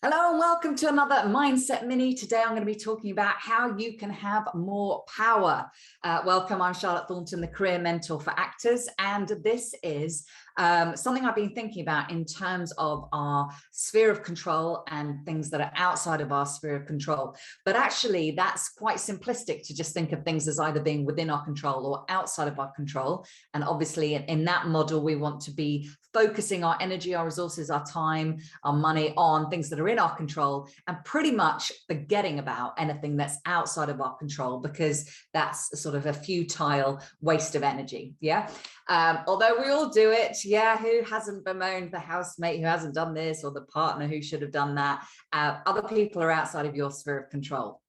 Hello and welcome to another Mindset Mini. Today I'm going to be talking about how you can have more power. Welcome, I'm Charlotte Thornton, the career mentor for actors, and this is something I've been thinking about in terms of our sphere of control and things that are outside of our sphere of control. But actually, that's quite simplistic to just think of things as either being within our control or outside of our control. And obviously, in that model, we want to be focusing our energy, our resources, our time, our money on things that are in our control and pretty much forgetting about anything that's outside of our control, because that's sort of a futile waste of energy. Yeah. Although we all do it. Yeah. Who hasn't bemoaned the housemate who hasn't done this, or the partner who should have done that? Other people are outside of your sphere of control.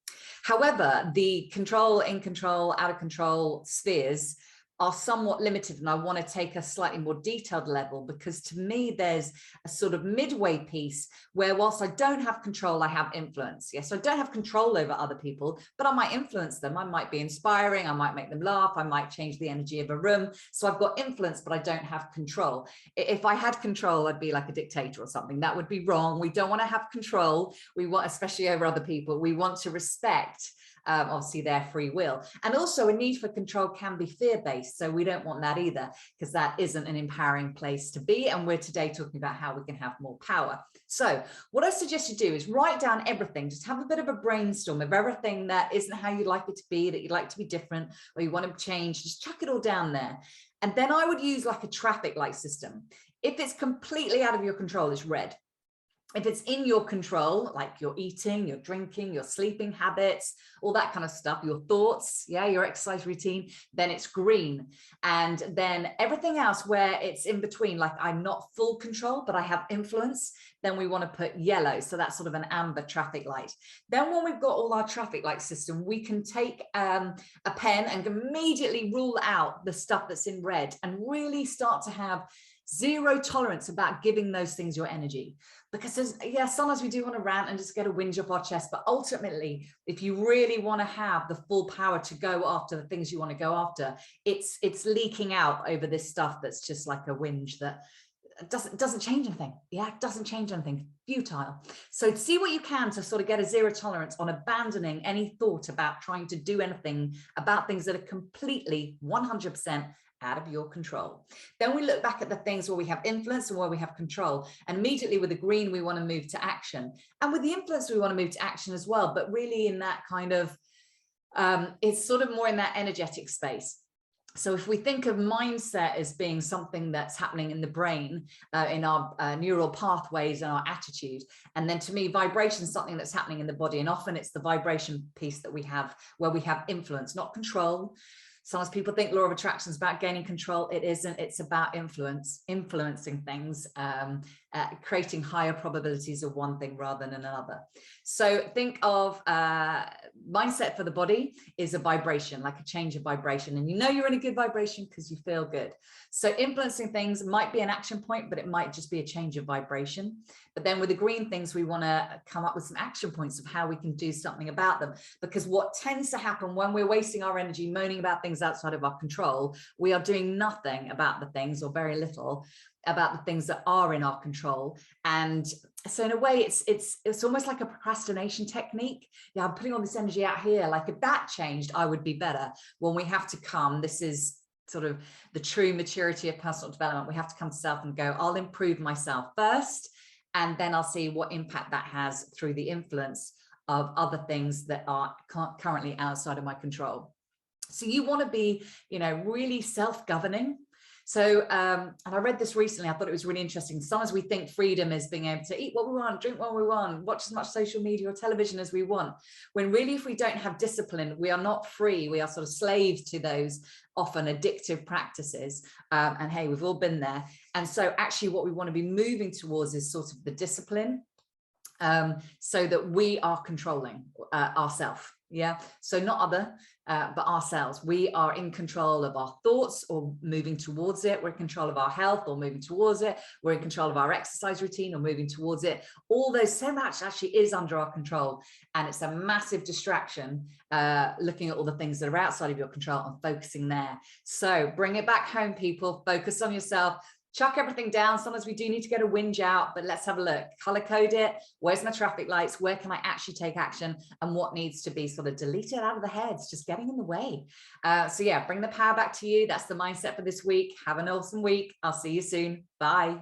However, the control, in control, out of control spheres are somewhat limited, and I want to take a slightly more detailed level, because to me there's a sort of midway piece where whilst I don't have control, I have influence. Yes, I don't have control over other people, but I might influence them. I might be inspiring, I might make them laugh, I might change the energy of a room. So I've got influence, but I don't have control. If I had control, I'd be like a dictator or something. That would be wrong. We don't want to have control. We want, especially over other people, we want to respect obviously their free will. And also a need for control can be fear-based. So we don't want that either, because that isn't an empowering place to be. And we're today talking about how we can have more power. So what I suggest you do is write down everything. Just have a bit of a brainstorm of everything that isn't how you'd like it to be, that you'd like to be different, or you want to change. Just chuck it all down there. And then I would use like a traffic light system. If it's completely out of your control, it's red. If it's in your control, like your eating, your drinking, your sleeping habits, all that kind of stuff, your thoughts, yeah, your exercise routine, then it's green. And then everything else where it's in between, like I'm not full control, but I have influence, then we want to put yellow. So that's sort of an amber traffic light. Then when we've got all our traffic light system, we can take a pen and immediately rule out the stuff that's in red and really start to have zero tolerance about giving those things your energy. Because yeah, sometimes we do want to rant and just get a whinge up our chest, but ultimately, if you really want to have the full power to go after the things you want to go after, it's leaking out over this stuff that's just like a whinge that doesn't change anything. Yeah, it doesn't change anything. Futile. So see what you can to sort of get a zero tolerance on abandoning any thought about trying to do anything about things that are completely 100% out of your control. Then we look back at the things where we have influence and where we have control. And immediately with the green, we want to move to action. And with the influence, we want to move to action as well, but really in that kind of, it's sort of more in that energetic space. So if we think of mindset as being something that's happening in the brain, in our neural pathways and our attitude, and then to me, vibration is something that's happening in the body. And often it's the vibration piece that we have, where we have influence, not control. Sometimes people think law of attraction is about gaining control. It isn't. It's about influencing things, creating higher probabilities of one thing rather than another. So think of mindset for the body is a vibration, like a change of vibration. And you know you're in a good vibration because you feel good. So influencing things might be an action point, but it might just be a change of vibration. But then with the green things, we want to come up with some action points of how we can do something about them. Because what tends to happen when we're wasting our energy moaning about things outside of our control, we are doing nothing about the things, or very little about the things that are in our control. And so in a way, it's almost like a procrastination technique. Yeah, I'm putting all this energy out here. Like if that changed, I would be better. When we have to come, this is sort of the true maturity of personal development. We have to come to self and go, I'll improve myself first, and then I'll see what impact that has through the influence of other things that are currently outside of my control. So you want to be, really self-governing. So, and I read this recently, I thought it was really interesting. Sometimes we think freedom is being able to eat what we want, drink what we want, watch as much social media or television as we want. When really, if we don't have discipline, we are not free. We are sort of slaves to those often addictive practices. And hey, we've all been there. And so actually what we want to be moving towards is sort of the discipline, so that we are controlling ourselves. Yeah, so not other, but ourselves. We are in control of our thoughts or moving towards it. We're in control of our health or moving towards it. We're in control of our exercise routine or moving towards it. All those, so much actually is under our control. And it's a massive distraction, looking at all the things that are outside of your control and focusing there. So bring it back home, people. Focus on yourself. chuck everything down. Sometimes we do need to get a whinge out, but let's have a look. Color code it. Where's my traffic lights? Where can I actually take action? And what needs to be sort of deleted out of the head? It's just getting in the way. So yeah, bring the power back to you. That's the mindset for this week. Have an awesome week. I'll see you soon. Bye.